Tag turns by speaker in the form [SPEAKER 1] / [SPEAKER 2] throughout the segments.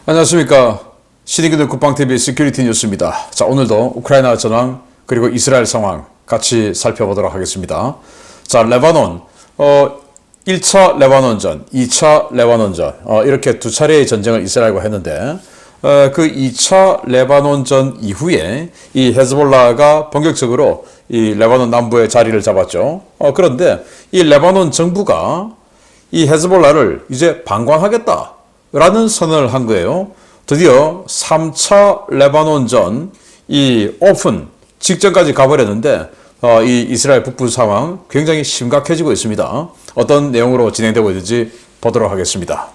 [SPEAKER 1] 안녕하십니까. 신의기들 국방TV 시큐리티 뉴스입니다. 자, 오늘도 우크라이나 전황 그리고 이스라엘 상황 같이 살펴보도록 하겠습니다. 자, 레바논 1차 레바논전, 2차 레바논전 이렇게 두 차례의 전쟁을 이스라엘과 했는데 그 2차 레바논전 이후에 이 헤즈볼라가 본격적으로 이 레바논 남부에 자리를 잡았죠. 그런데 이 레바논 정부가 이 헤즈볼라를 이제 방관하겠다라는 선언을 한 거예요. 드디어 3차 레바논전 이 오픈 직전까지 가버렸는데 이 이스라엘 북부 상황 굉장히 심각해지고 있습니다. 어떤 내용으로 진행되고 있는지 보도록 하겠습니다.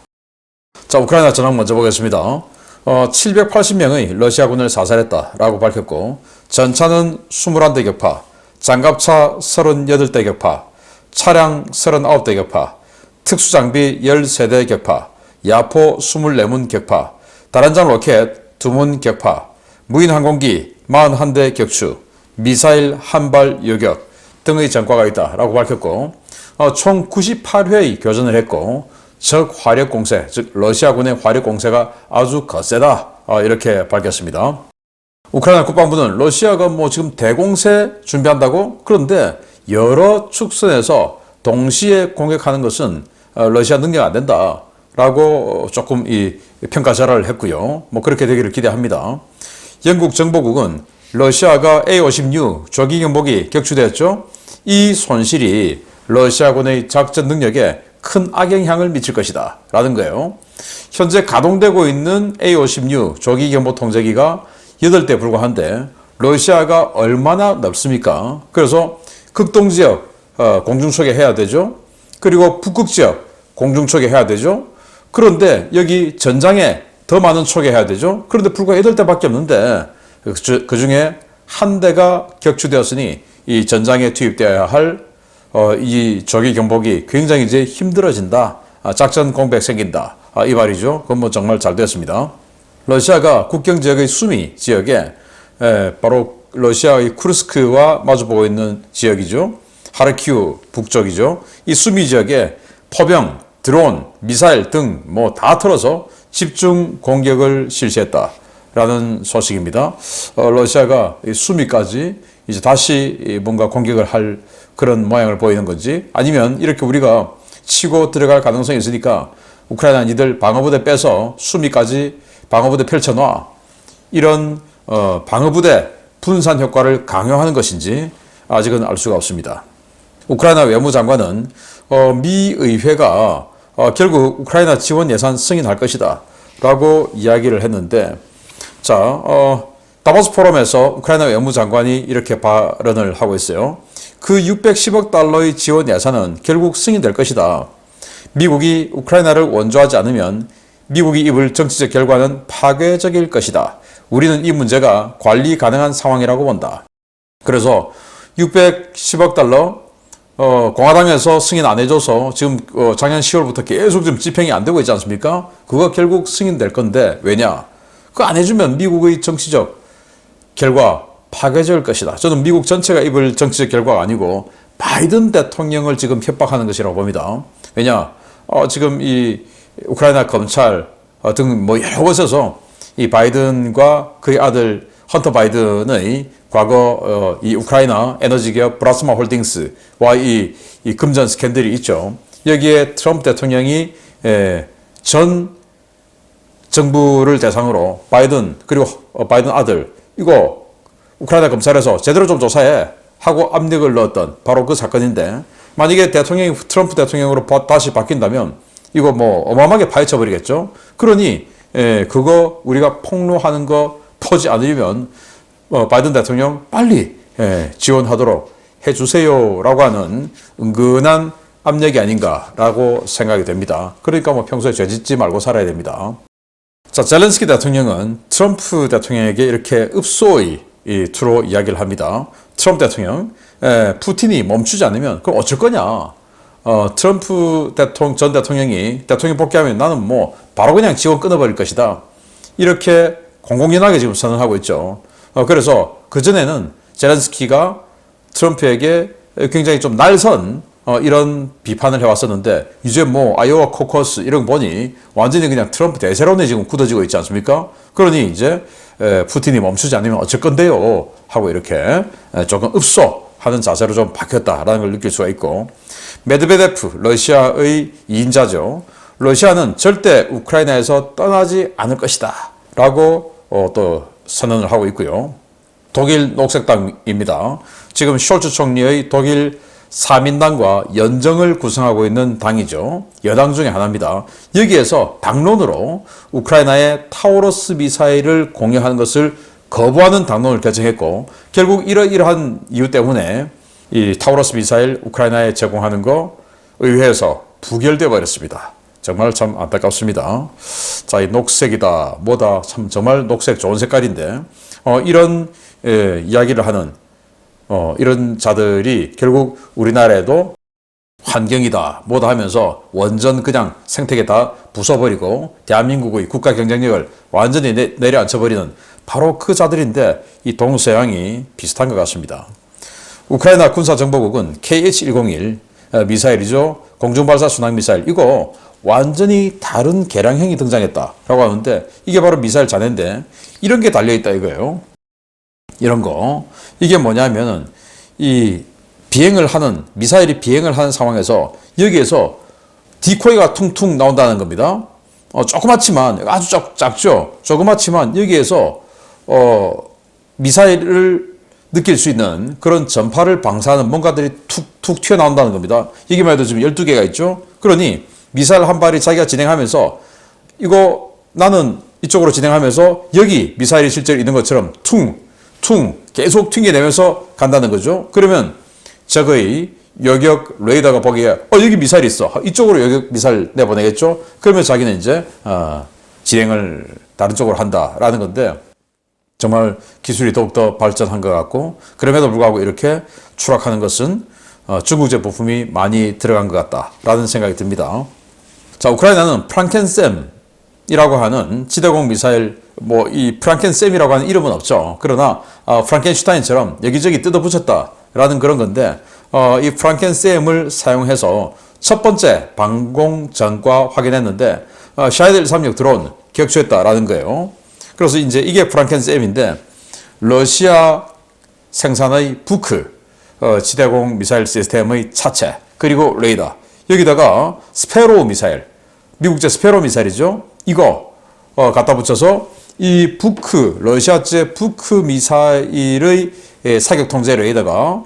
[SPEAKER 1] 자, 우크라이나 전황 먼저 보겠습니다. 780명의 러시아군을 사살했다라고 밝혔고, 전차는 21대 격파, 장갑차 38대 격파, 차량 39대 격파, 특수장비 13대 격파, 야포 24문 격파, 다란장 로켓 2문 격파, 무인항공기 41대 격추, 미사일 1발 요격 등의 전과가 있다라고 밝혔고, 총 98회의 교전을 했고, 적 화력 공세, 즉 러시아군의 화력 공세가 아주 거세다 이렇게 밝혔습니다. 우크라이나 국방부는 러시아가 지금 대공세 준비한다고? 그런데 여러 축선에서 동시에 공격하는 것은 러시아 능력 안 된다 라고 조금 이 평가절하를 했고요. 그렇게 되기를 기대합니다. 영국 정보국은 러시아가 A-56 조기 경보기 격추되었죠. 이 손실이 러시아군의 작전 능력에 큰 악영향을 미칠 것이다 라는 거예요. 현재 가동되고 있는 A-56 조기 경보 통제기가 8대 불과한데 러시아가 얼마나 넓습니까? 그래서 극동지역 공중초계 해야 되죠. 그리고 북극지역 공중초계 해야 되죠. 그런데 여기 전장에 더 많은 초계해야 되죠. 그런데 불과 8대밖에 없는데 그 중에 한 대가 격추되었으니 이 전장에 투입되어야 할 이 조기 경보기 굉장히 이제 힘들어진다. 작전 공백 생긴다. 이 말이죠. 그건 정말 잘 됐습니다. 러시아가 국경 지역의 수미 지역에 바로 러시아의 쿠르스크와 마주보고 있는 지역이죠. 하르키우 북쪽이죠. 이 수미 지역에 포병, 드론, 미사일 등 다 틀어서 집중 공격을 실시했다라는 소식입니다. 러시아가 수미까지 이제 다시 뭔가 공격을 할 그런 모양을 보이는 건지, 아니면 이렇게 우리가 치고 들어갈 가능성이 있으니까 우크라이나 니들 방어부대 빼서 수미까지 방어부대 펼쳐놔, 이런 방어부대 분산 효과를 강요하는 것인지 아직은 알 수가 없습니다. 우크라이나 외무장관은 미 의회가 결국 우크라이나 지원 예산 승인할 것이다 라고 이야기를 했는데, 자, 다보스 포럼에서 우크라이나 외무장관이 이렇게 발언을 하고 있어요. 그 610억 달러의 지원 예산은 결국 승인될 것이다. 미국이 우크라이나를 원조하지 않으면 미국이 입을 정치적 결과는 파괴적일 것이다. 우리는 이 문제가 관리 가능한 상황이라고 본다. 그래서 610억 달러 공화당에서 승인 안 해줘서 지금 작년 10월부터 계속 지금 집행이 안 되고 있지 않습니까? 그거 결국 승인될 건데 왜냐? 그거 안 해주면 미국의 정치적 결과 파괴적일 것이다. 저는 미국 전체가 입을 정치적 결과가 아니고 바이든 대통령을 지금 협박하는 것이라고 봅니다. 왜냐? 지금 이 우크라이나 검찰 등 여러 곳에서 이 바이든과 그의 아들 헌터 바이든의 과거 이 우크라이나 에너지 기업 브라스마 홀딩스와 이 금전 스캔들이 있죠. 여기에 트럼프 대통령이 전 정부를 대상으로 바이든 그리고 바이든 아들 이거 우크라이나 검찰에서 제대로 좀 조사해 하고 압력을 넣었던 바로 그 사건인데, 만약에 대통령이 트럼프 대통령으로 다시 바뀐다면 이거 어마어마하게 파헤쳐 버리겠죠. 그러니 그거 우리가 폭로하는 거 터지 않으려면 바이든 대통령 빨리 지원하도록 해주세요라고 하는 은근한 압력이 아닌가라고 생각이 됩니다. 그러니까 평소에 죄짓지 말고 살아야 됩니다. 자, 젤렌스키 대통령은 트럼프 대통령에게 이렇게 읍소의 투로 이야기를 합니다. 트럼프 대통령, 푸틴이 멈추지 않으면 그럼 어쩔 거냐? 트럼프 전 대통령이 대통령 복귀하면 나는 바로 그냥 지원 끊어버릴 것이다. 이렇게 공공연하게 지금 선언하고 있죠. 그래서 그전에는 젤렌스키가 트럼프에게 굉장히 좀 날선 이런 비판을 해왔었는데 이제 뭐 아이오와 코커스 이런 거 보니 완전히 그냥 트럼프 대세론에 지금 굳어지고 있지 않습니까? 그러니 이제 푸틴이 멈추지 않으면 어쩔 건데요 하고 이렇게 조금 읍소하는 자세로 좀 바뀌었다라는 걸 느낄 수가 있고, 메드베데프 러시아의 2인자죠. 러시아는 절대 우크라이나에서 떠나지 않을 것이다 라고 또 선언을 하고 있고요. 독일 녹색당입니다. 지금 숄츠 총리의 독일 3인당과 연정을 구성하고 있는 당이죠. 여당 중에 하나입니다. 여기에서 당론으로 우크라이나의 타우러스 미사일을 공유하는 것을 거부하는 당론을 결정했고, 결국 이러한 이유 때문에 이 타우러스 미사일 우크라이나에 제공하는 거 의회에서 부결되어 버렸습니다. 정말 참 안타깝습니다. 자, 이 녹색이다 뭐다 참 정말 녹색 좋은 색깔인데 이런 이야기를 하는 이런 자들이 결국 우리나라에도 환경이다 뭐다 하면서 원전 그냥 생태계 다 부숴버리고 대한민국의 국가 경쟁력을 완전히 내려앉혀버리는 바로 그 자들인데, 이 동서양이 비슷한 것 같습니다. 우크라이나 군사정보국은 KH-101 미사일이죠. 공중발사 순항미사일, 이거 완전히 다른 개량형이 등장했다라고 하는데 이게 바로 미사일 잔해인데 이런 게 달려있다 이거예요. 이런 거. 이게 뭐냐면은 이 미사일이 비행을 하는 상황에서 여기에서 디코이가 퉁퉁 나온다는 겁니다. 조그맣지만, 아주 작죠? 조그맣지만 여기에서 미사일을 느낄 수 있는 그런 전파를 방사하는 뭔가들이 툭툭 튀어나온다는 겁니다. 여기만 해도 지금 12개가 있죠? 그러니 미사일 한 발이 자기가 진행하면서 이거 나는 이쪽으로 진행하면서 여기 미사일이 실제로 있는 것처럼 퉁 계속 튕겨내면서 간다는 거죠. 그러면 적의 여격 레이더가 보기에 여기 미사일이 있어. 이쪽으로 여격 미사일 내보내겠죠. 그러면 자기는 이제 진행을 다른 쪽으로 한다라는 건데, 정말 기술이 더욱더 발전한 것 같고, 그럼에도 불구하고 이렇게 추락하는 것은 중국제 부품이 많이 들어간 것 같다라는 생각이 듭니다. 자, 우크라이나는 프랑켄셈이라고 하는 지대공 미사일, 뭐 이 프랑켄셈이라고 하는 이름은 없죠. 그러나 프랑켄슈타인처럼 여기저기 뜯어붙였다라는 그런 건데, 이 프랑켄셈을 사용해서 첫 번째 방공 전과 확인했는데 샤이드 136 드론 격추했다라는 거예요. 그래서 이제 이게 프랑켄셈인데, 러시아 생산의 부크 지대공 미사일 시스템의 차체, 그리고 레이더, 여기다가 스페로 미사일, 미국제 스페로 미사일이죠. 이거 갖다 붙여서 이 러시아제 부크 미사일의 사격 통제 레이더가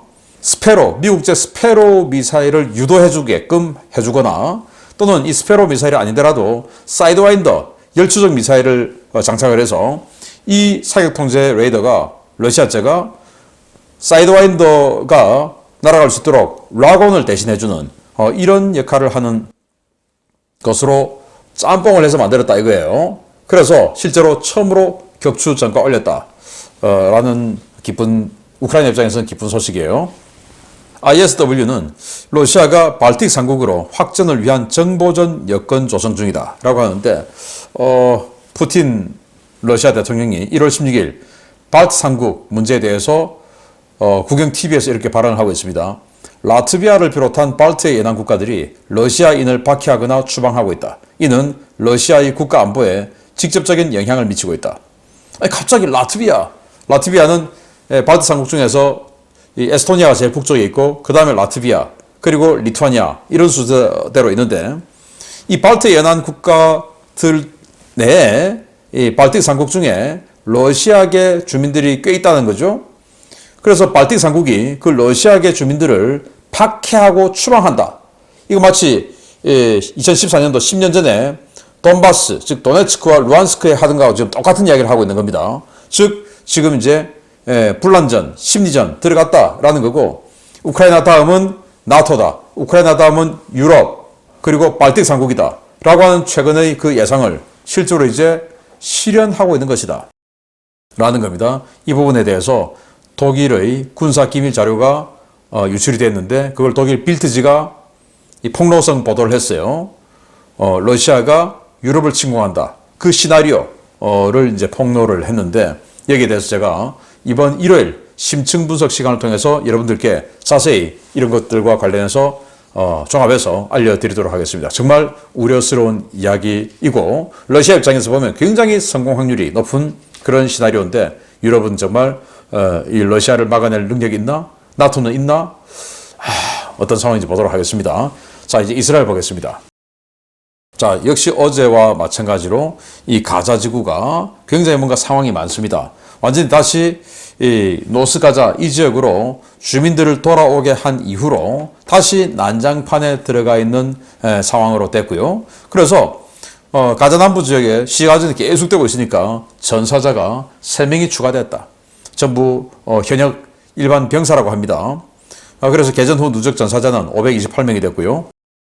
[SPEAKER 1] 미국제 스페로 미사일을 유도해주게끔 해주거나, 또는 이 스페로 미사일이 아니더라도 사이드와인더 열추적 미사일을 장착을 해서 이 사격 통제 레이더가 러시아제가 사이드와인더가 날아갈 수 있도록 락온을 대신해주는 이런 역할을 하는 것으로 짬뽕을 해서 만들었다 이거예요. 그래서 실제로 처음으로 격추 전과 올렸다 라는 우크라이나 입장에서는 기쁜 소식이에요. ISW는 러시아가 발틱 3국으로 확전을 위한 정보전 여건 조성 중이다 라고 하는데, 푸틴 러시아 대통령이 1월 16일 발틱 3국 문제에 대해서 국영 TV에서 이렇게 발언을 하고 있습니다. 라트비아를 비롯한 발트의 연안 국가들이 러시아인을 박해하거나 추방하고 있다. 이는 러시아의 국가 안보에 직접적인 영향을 미치고 있다. 갑자기 라트비아는 발트 3국 중에서 이 에스토니아가 제일 북쪽에 있고, 그 다음에 라트비아, 그리고 리투아니아, 이런 순서대로 있는데, 이 발트 연안 국가들 내에 이 발틱 3국 중에 러시아계 주민들이 꽤 있다는 거죠. 그래서 발틱 3국이 그 러시아계 주민들을 박해하고 추방한다. 이거 마치 2014년도 10년 전에 돈바스, 즉 도네츠크와 루안스크에 하던 거하고 지금 똑같은 이야기를 하고 있는 겁니다. 즉 지금 이제 분란전, 심리전 들어갔다라는 거고, 우크라이나 다음은 나토다, 우크라이나 다음은 유럽, 그리고 발틱 3국이다 라고 하는 최근의 그 예상을 실제로 이제 실현하고 있는 것이다 라는 겁니다. 이 부분에 대해서 독일의 군사 기밀 자료가 유출이 됐는데, 그걸 독일 빌트지가 이 폭로성 보도를 했어요. 러시아가 유럽을 침공한다, 그 시나리오를 이제 폭로를 했는데, 여기에 대해서 제가 이번 일요일 심층 분석 시간을 통해서 여러분들께 자세히 이런 것들과 관련해서 종합해서 알려드리도록 하겠습니다. 정말 우려스러운 이야기이고 러시아 입장에서 보면 굉장히 성공 확률이 높은 그런 시나리오인데 유럽은 정말 이 러시아를 막아낼 능력이 있나? 나토는 있나? 어떤 상황인지 보도록 하겠습니다. 자, 이제 이스라엘 보겠습니다. 자, 역시 어제와 마찬가지로 이 가자 지구가 굉장히 뭔가 상황이 많습니다. 완전히 다시 이 노스 가자 이 지역으로 주민들을 돌아오게 한 이후로 다시 난장판에 들어가 있는 상황으로 됐고요. 그래서 가자 남부 지역에 시가전이 계속되고 있으니까 전사자가 3명이 추가됐다. 전부 현역 일반 병사라고 합니다. 그래서 개전 후 누적 전사자는 528명이 됐고요.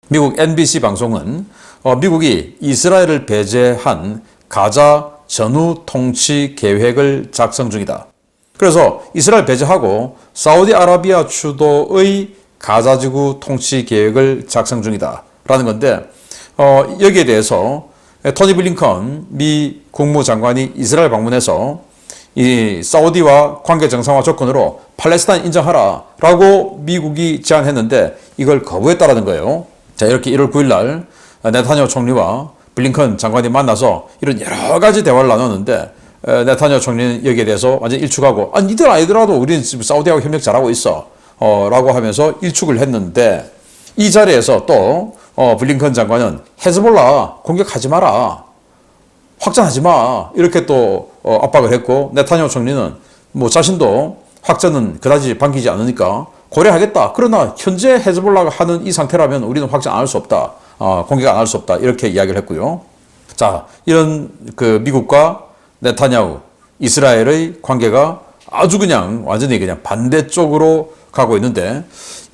[SPEAKER 1] 미국 NBC 방송은 미국이 이스라엘을 배제한 가자 전후 통치 계획을 작성 중이다. 그래서 이스라엘 배제하고 사우디아라비아 주도의 가자지구 통치 계획을 작성 중이다. 라는 건데 여기에 대해서 토니 블링컨 미 국무장관이 이스라엘 방문해서 이 사우디와 관계 정상화 조건으로 팔레스타인 인정하라 라고 미국이 제안했는데 이걸 거부했다라는 거예요. 자, 이렇게 1월 9일 날 네타냐후 총리와 블링컨 장관이 만나서 이런 여러 가지 대화를 나눴는데 네타냐후 총리는 여기에 대해서 완전 일축하고 니들 아니더라도 우리는 지금 사우디하고 협력 잘하고 있어 라고 하면서 일축을 했는데 이 자리에서 또 블링컨 장관은 헤즈볼라 공격하지 마라, 확전하지 마 이렇게 또 압박을 했고 네타냐후 총리는 뭐 자신도 확전은 그다지 반기지 않으니까 고려하겠다. 그러나 현재 헤즈볼라가 하는 이 상태라면 우리는 확전 안 할 수 없다. 공격 안 할 수 없다. 이렇게 이야기를 했고요. 자, 이런 그 미국과 네타냐후, 이스라엘의 관계가 아주 그냥 완전히 그냥 반대쪽으로 가고 있는데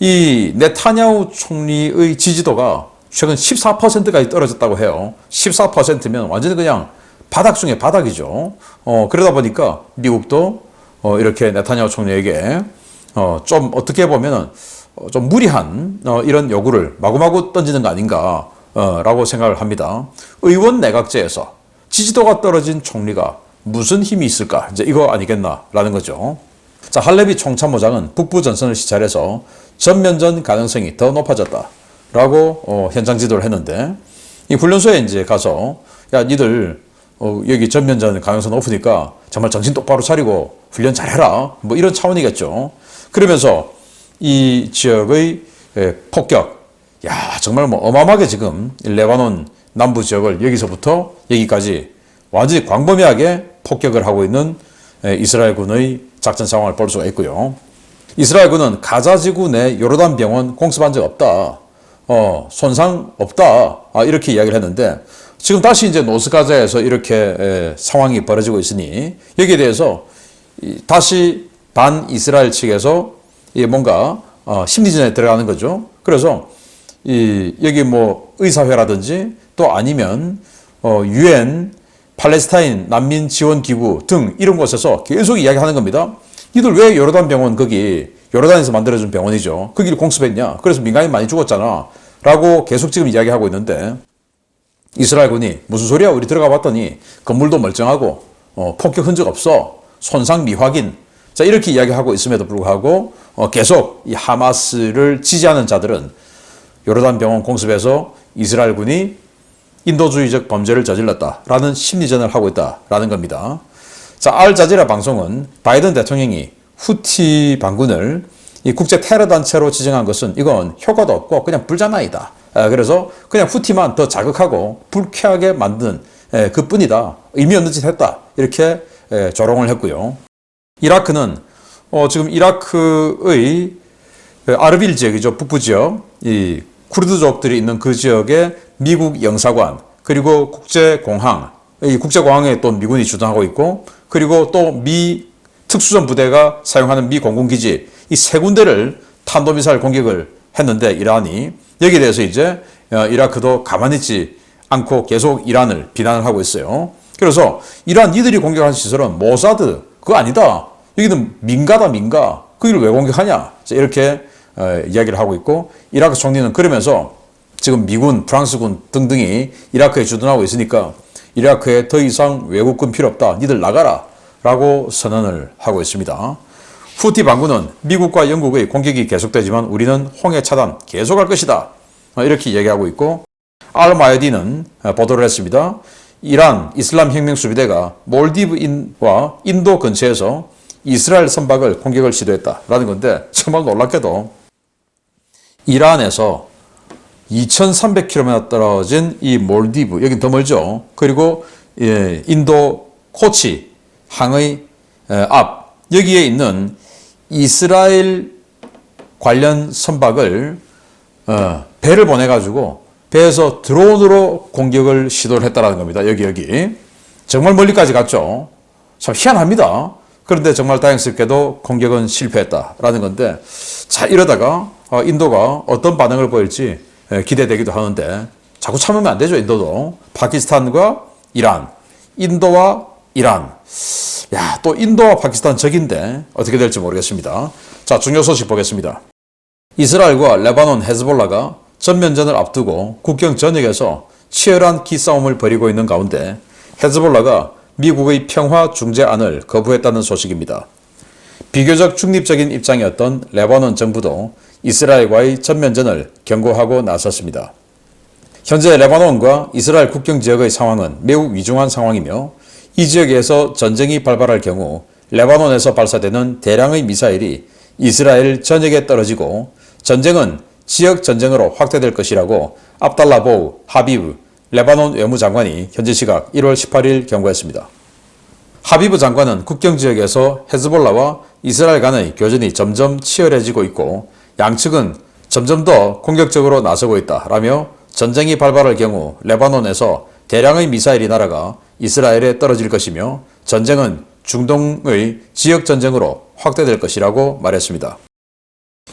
[SPEAKER 1] 이 네타냐후 총리의 지지도가 최근 14%까지 떨어졌다고 해요. 14%면 완전히 그냥 바닥 중에 바닥이죠. 그러다 보니까 미국도 이렇게 네타냐후 총리에게 좀 어떻게 보면은 좀 무리한 이런 요구를 마구마구 던지는 거 아닌가 라고 생각을 합니다. 의원 내각제에서 지지도가 떨어진 총리가 무슨 힘이 있을까? 이제 이거 아니겠나라는 거죠. 자, 할레비 총참모장은 북부 전선을 시찰해서 전면전 가능성이 더 높아졌다라고 현장 지도를 했는데 이 훈련소에 이제 가서 야, 니들 여기 전면전 가능성 높으니까 정말 정신 똑바로 차리고 훈련 잘해라. 뭐 이런 차원이겠죠. 그러면서 이 지역의 폭격, 야, 정말 뭐 어마어마하게 지금 레바논 남부 지역을 여기서부터 여기까지 완전히 광범위하게 폭격을 하고 있는 이스라엘군의 작전 상황을 볼 수가 있고요. 이스라엘군은 가자지구 내 요르단 병원 공습한 적 없다. 손상 없다. 이렇게 이야기를 했는데 지금 다시 이제 노스가자에서 이렇게 상황이 벌어지고 있으니 여기에 대해서 다시 반 이스라엘 측에서 뭔가 심리전에 들어가는 거죠. 그래서 여기 뭐 의사회라든지 또 아니면 UN 팔레스타인 난민 지원 기구 등 이런 곳에서 계속 이야기하는 겁니다. 이들 왜 요르단 병원 거기 요르단에서 만들어준 병원이죠. 거기를 공습했냐? 그래서 민간인 많이 죽었잖아. 라고 계속 지금 이야기하고 있는데 이스라엘군이 무슨 소리야? 우리 들어가 봤더니 건물도 멀쩡하고 폭격 흔적 없어. 손상 미확인. 자, 이렇게 이야기하고 있음에도 불구하고 계속 이 하마스를 지지하는 자들은 요르단 병원 공습에서 이스라엘군이 인도주의적 범죄를 저질렀다라는 심리전을 하고 있다라는 겁니다. 자, 알자지라 방송은 바이든 대통령이 후티 반군을 이 국제 테러 단체로 지정한 것은 이건 효과도 없고 그냥 불장난이다. 그래서 그냥 후티만 더 자극하고 불쾌하게 만든 그뿐이다. 의미 없는 짓 했다. 이렇게 조롱을 했고요. 이라크는 지금 이라크의 아르빌 지역이죠. 북부 지역, 이 쿠르드족들이 있는 그 지역에 미국 영사관 그리고 국제공항, 이 국제공항에 또 미군이 주둔하고 있고 그리고 또 미 특수전 부대가 사용하는 미 공군기지 이 세 군데를 탄도미사일 공격을 했는데 이란이 여기에 대해서 이제 이라크도 가만히 있지 않고 계속 이란을 비난을 하고 있어요. 그래서 이란 니들이 공격한 시설은 모사드 그거 아니다. 여기는 민가다 민가. 거기를 왜 공격하냐. 이렇게 이야기를 하고 있고 이라크 총리는 그러면서 지금 미군, 프랑스군 등등이 이라크에 주둔하고 있으니까 이라크에 더 이상 외국군 필요 없다. 니들 나가라. 라고 선언을 하고 있습니다. 후티 반군은 미국과 영국의 공격이 계속되지만 우리는 홍해 차단 계속할 것이다. 이렇게 얘기하고 있고, 알마야디는 보도를 했습니다. 이란 이슬람 혁명 수비대가 몰디브와 인도 근처에서 이스라엘 선박을 공격을 시도했다라는 건데, 정말 놀랍게도 이란에서 2,300km 떨어진 이 몰디브, 여긴 더 멀죠. 그리고 인도 코치 항의 앞, 여기에 있는 이스라엘 관련 선박을 배를 보내가지고 배에서 드론으로 공격을 시도를 했다라는 겁니다. 여기. 정말 멀리까지 갔죠. 참 희한합니다. 그런데 정말 다행스럽게도 공격은 실패했다라는 건데, 자, 이러다가 인도가 어떤 반응을 보일지 기대되기도 하는데, 자꾸 참으면 안 되죠. 인도도. 파키스탄과 이란, 인도와 이란. 야, 또 인도와 파키스탄 적인데 어떻게 될지 모르겠습니다. 자, 중요 소식 보겠습니다. 이스라엘과 레바논 헤즈볼라가 전면전을 앞두고 국경 전역에서 치열한 기싸움을 벌이고 있는 가운데 헤즈볼라가 미국의 평화 중재안을 거부했다는 소식입니다. 비교적 중립적인 입장이었던 레바논 정부도 이스라엘과의 전면전을 경고하고 나섰습니다. 현재 레바논과 이스라엘 국경 지역의 상황은 매우 위중한 상황이며, 이 지역에서 전쟁이 발발할 경우 레바논에서 발사되는 대량의 미사일이 이스라엘 전역에 떨어지고 전쟁은 지역 전쟁으로 확대될 것이라고 압달라 보우 하비브 레바논 외무장관이 현지 시각 1월 18일 경고했습니다. 하비브 장관은 국경 지역에서 헤즈볼라와 이스라엘 간의 교전이 점점 치열해지고 있고 양측은 점점 더 공격적으로 나서고 있다라며, 전쟁이 발발할 경우 레바논에서 대량의 미사일이 날아가 이스라엘에 떨어질 것이며 전쟁은 중동의 지역 전쟁으로 확대될 것이라고 말했습니다.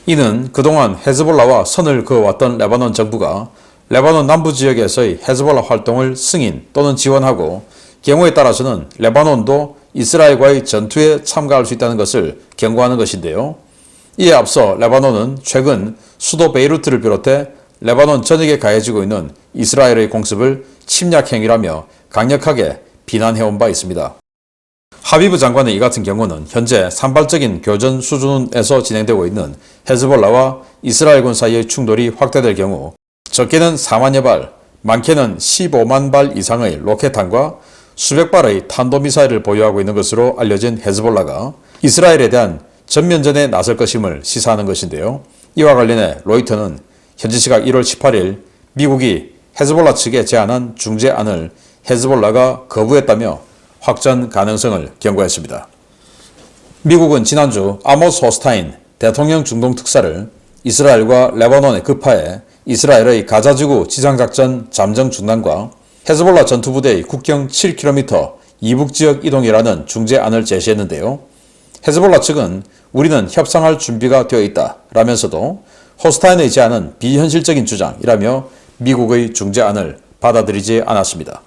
[SPEAKER 1] 이는 그동안 헤즈볼라와 선을 그어왔던 레바논 정부가 레바논 남부 지역에서의 헤즈볼라 활동을 승인 또는 지원하고 경우에 따라서는 레바논도 이스라엘과의 전투에 참가할 수 있다는 것을 경고하는 것인데요. 이에 앞서 레바논은 최근 수도 베이루트를 비롯해 레바논 전역에 가해지고 있는 이스라엘의 공습을 침략 행위라며 강력하게 비난해온 바 있습니다. 하비브 장관의 이 같은 경우는 현재 산발적인 교전 수준에서 진행되고 있는 헤즈볼라와 이스라엘군 사이의 충돌이 확대될 경우 적게는 4만여 발, 많게는 15만 발 이상의 로켓탄과 수백 발의 탄도미사일을 보유하고 있는 것으로 알려진 헤즈볼라가 이스라엘에 대한 전면전에 나설 것임을 시사하는 것인데요. 이와 관련해 로이터는 현지 시각 1월 18일 미국이 헤즈볼라 측에 제안한 중재안을 헤즈볼라가 거부했다며 확전 가능성을 경고했습니다. 미국은 지난주 아모스 호스타인 대통령 중동 특사를 이스라엘과 레바논에 급파해 이스라엘의 가자지구 지상작전 잠정 중단과 헤즈볼라 전투부대의 국경 7km 이북지역 이동이라는 중재안을 제시했는데요. 헤즈볼라 측은 우리는 협상할 준비가 되어 있다 라면서도 호스타인의 제안은 비현실적인 주장이라며 미국의 중재안을 받아들이지 않았습니다.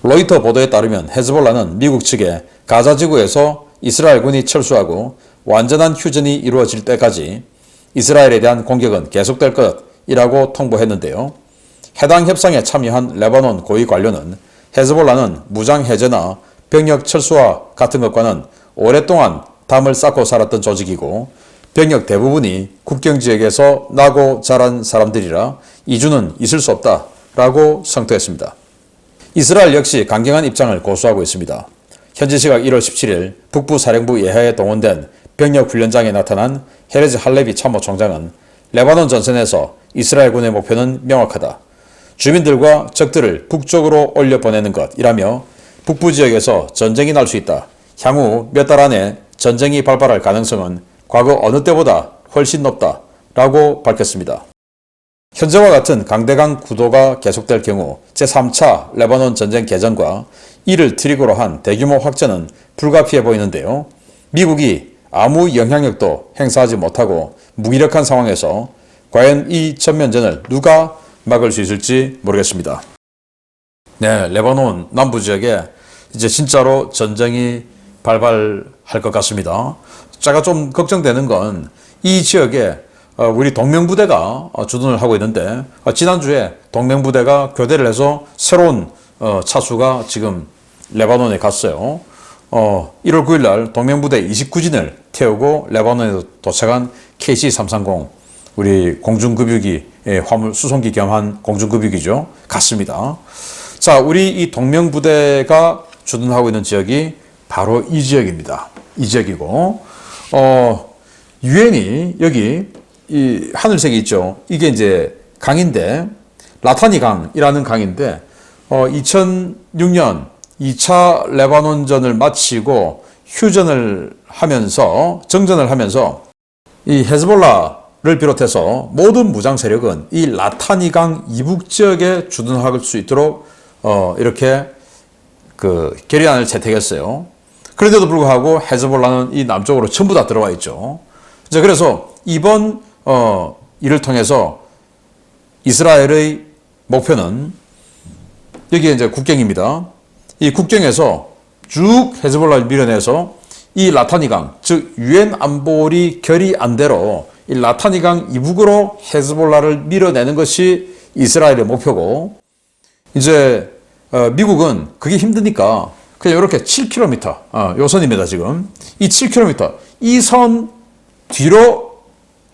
[SPEAKER 1] 로이터 보도에 따르면 헤즈볼라는 미국 측에 가자지구에서 이스라엘군이 철수하고 완전한 휴전이 이루어질 때까지 이스라엘에 대한 공격은 계속될 것이라고 통보했는데요. 해당 협상에 참여한 레바논 고위 관료는 헤즈볼라는 무장 해제나 병력 철수와 같은 것과는 오랫동안 담을 쌓고 살았던 조직이고 병력 대부분이 국경 지역에서 나고 자란 사람들이라 이주는 있을 수 없다라고 성토했습니다. 이스라엘 역시 강경한 입장을 고수하고 있습니다. 현지 시각 1월 17일 북부 사령부 예하에 동원된 병력 훈련장에 나타난 헤레즈 할레비 참모총장은 레바논 전선에서 이스라엘군의 목표는 명확하다. 주민들과 적들을 북쪽으로 올려보내는 것이라며 북부 지역에서 전쟁이 날 수 있다. 향후 몇 달 안에 전쟁이 발발할 가능성은 과거 어느 때보다 훨씬 높다라고 밝혔습니다. 현재와 같은 강대강 구도가 계속될 경우 제3차 레바논 전쟁 개전과 이를 트리거로 한 대규모 확전은 불가피해 보이는데요. 미국이 아무 영향력도 행사하지 못하고 무기력한 상황에서 과연 이 전면전을 누가 막을 수 있을지 모르겠습니다. 네, 레바논 남부 지역에 이제 진짜로 전쟁이 발발할 것 같습니다. 제가 좀 걱정되는 건 이 지역에 우리 동명부대가 주둔을 하고 있는데 지난주에 동명부대가 교대를 해서 새로운 차수가 지금 레바논에 갔어요. 1월 9일 날 동명부대 29진을 태우고 레바논에 도착한 KC-330 우리 공중급유기 화물 수송기 겸한 공중급유기죠. 갔습니다. 자, 우리 이 동명부대가 주둔하고 있는 지역이 바로 이 지역입니다. 이 지역이고, 유엔이 여기 이 하늘색이 있죠. 이게 이제 강인데, 라타니 강이라는 강인데, 2006년 2차 레바논전을 마치고 휴전을 하면서, 정전을 하면서 이 헤즈볼라를 비롯해서 모든 무장 세력은 이 라타니 강 이북 지역에 주둔할 수 있도록 이렇게 그 결의안을 채택했어요. 그런데도 불구하고 헤즈볼라는 이 남쪽으로 전부 다 들어와 있죠. 자, 그래서 이번 일을 통해서 이스라엘의 목표는 여기에 이제 국경입니다. 이 국경에서 쭉 헤즈볼라를 밀어내서 이 라타니 강, 즉 유엔 안보리 결의안대로 이 라타니 강 이북으로 헤즈볼라를 밀어내는 것이 이스라엘의 목표고, 이제 미국은 그게 힘드니까 그냥 이렇게 7km, 요 선입니다, 지금. 이 7km, 이 선 뒤로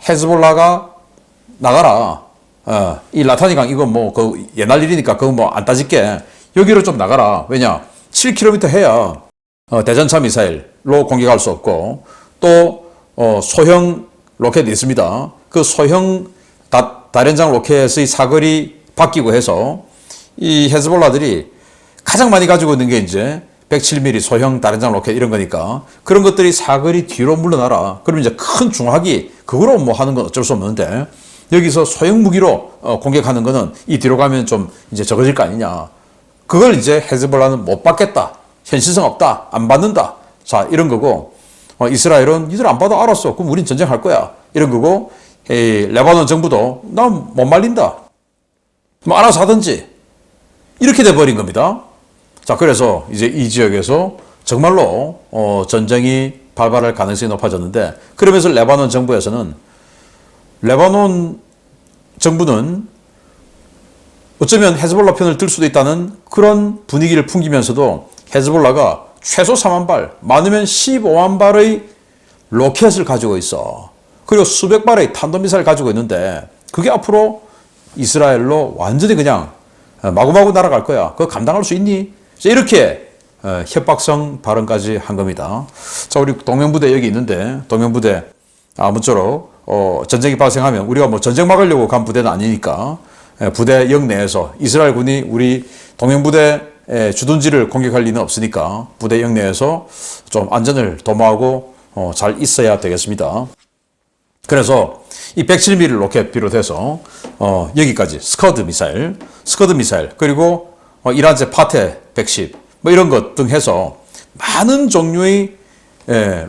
[SPEAKER 1] 헤즈볼라가 나가라. 이 라타니 강, 이건 뭐, 그 옛날 일이니까 그거 뭐 안 따질게. 여기로 좀 나가라. 왜냐? 7km 해야 대전차 미사일로 공격할 수 없고, 또 소형 로켓이 있습니다. 그 소형 다련장 로켓의 사거리 바뀌고 해서 이 헤즈볼라들이 가장 많이 가지고 있는 게 이제 107mm 소형 다련장 로켓 이런 거니까, 그런 것들이 사거리 뒤로 물러나라. 그러면 이제 큰 중화기 그거로 뭐 하는 건 어쩔 수 없는데, 여기서 소형 무기로 공격하는 거는 이 뒤로 가면 좀 이제 적어질 거 아니냐. 그걸 이제 헤즈볼라는 못 받겠다. 현실성 없다. 안 받는다. 자, 이런 거고, 이스라엘은 니들 안 받아 알았어. 그럼 우린 전쟁할 거야. 이런 거고, 레바논 정부도 난 못 말린다. 뭐 알아서 하든지. 이렇게 돼버린 겁니다. 자, 그래서 이제 이 지역에서 정말로 전쟁이 발발할 가능성이 높아졌는데, 그러면서 레바논 정부에서는, 레바논 정부는 어쩌면 헤즈볼라 편을 들 수도 있다는 그런 분위기를 풍기면서도 헤즈볼라가 최소 4만 발, 많으면 15만 발의 로켓을 가지고 있어. 그리고 수백 발의 탄도미사일을 가지고 있는데, 그게 앞으로 이스라엘로 완전히 그냥 마구마구 날아갈 거야. 그거 감당할 수 있니? 이렇게 협박성 발언까지 한 겁니다. 자, 우리 동명부대 여기 있는데, 동명부대 아무쪼록 전쟁이 발생하면, 우리가 뭐 전쟁 막으려고 간 부대는 아니니까 부대 영내에서 이스라엘 군이 우리 동명부대 주둔지를 공격할 리는 없으니까 부대 영내에서 좀 안전을 도모하고 잘 있어야 되겠습니다. 그래서 이 107mm 로켓 비롯해서 여기까지 스커드 미사일, 그리고 이란제 파테 110 뭐 이런 것 등 해서 많은 종류의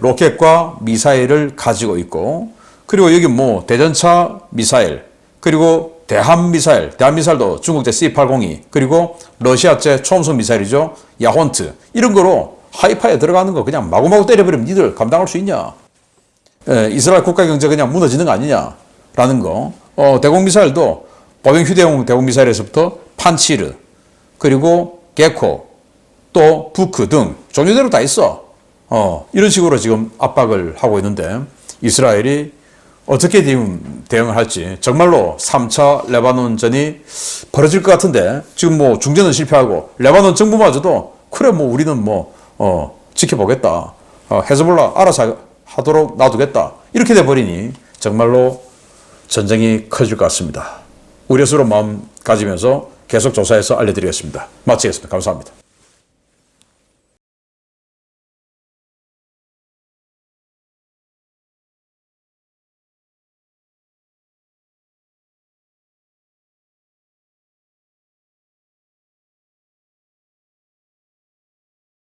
[SPEAKER 1] 로켓과 미사일을 가지고 있고, 그리고 여기 뭐 대전차 미사일, 그리고 대한미사일도 중국제 C-802, 그리고 러시아제 초음속 미사일이죠. 야혼트. 이런 거로 하이파에 들어가는 거 그냥 마구마구 때려버리면 니들 감당할 수 있냐? 이스라엘 국가 경제 그냥 무너지는 거 아니냐? 라는 거. 대공미사일도 보병 휴대용 대공미사일에서부터 판치르, 그리고 게코, 또 부크 등 종류대로 다 있어. 이런 식으로 지금 압박을 하고 있는데, 이스라엘이 어떻게 대응을 할지, 정말로 3차 레바논전이 벌어질 것 같은데, 지금 뭐 중전은 실패하고 레바논 정부마저도 그래 뭐 우리는 뭐 지켜보겠다, 헤즈볼라 알아서 하도록 놔두겠다, 이렇게 돼버리니 정말로 전쟁이 커질 것 같습니다. 우려스러운 마음 가지면서 계속 조사해서 알려드리겠습니다. 마치겠습니다. 감사합니다.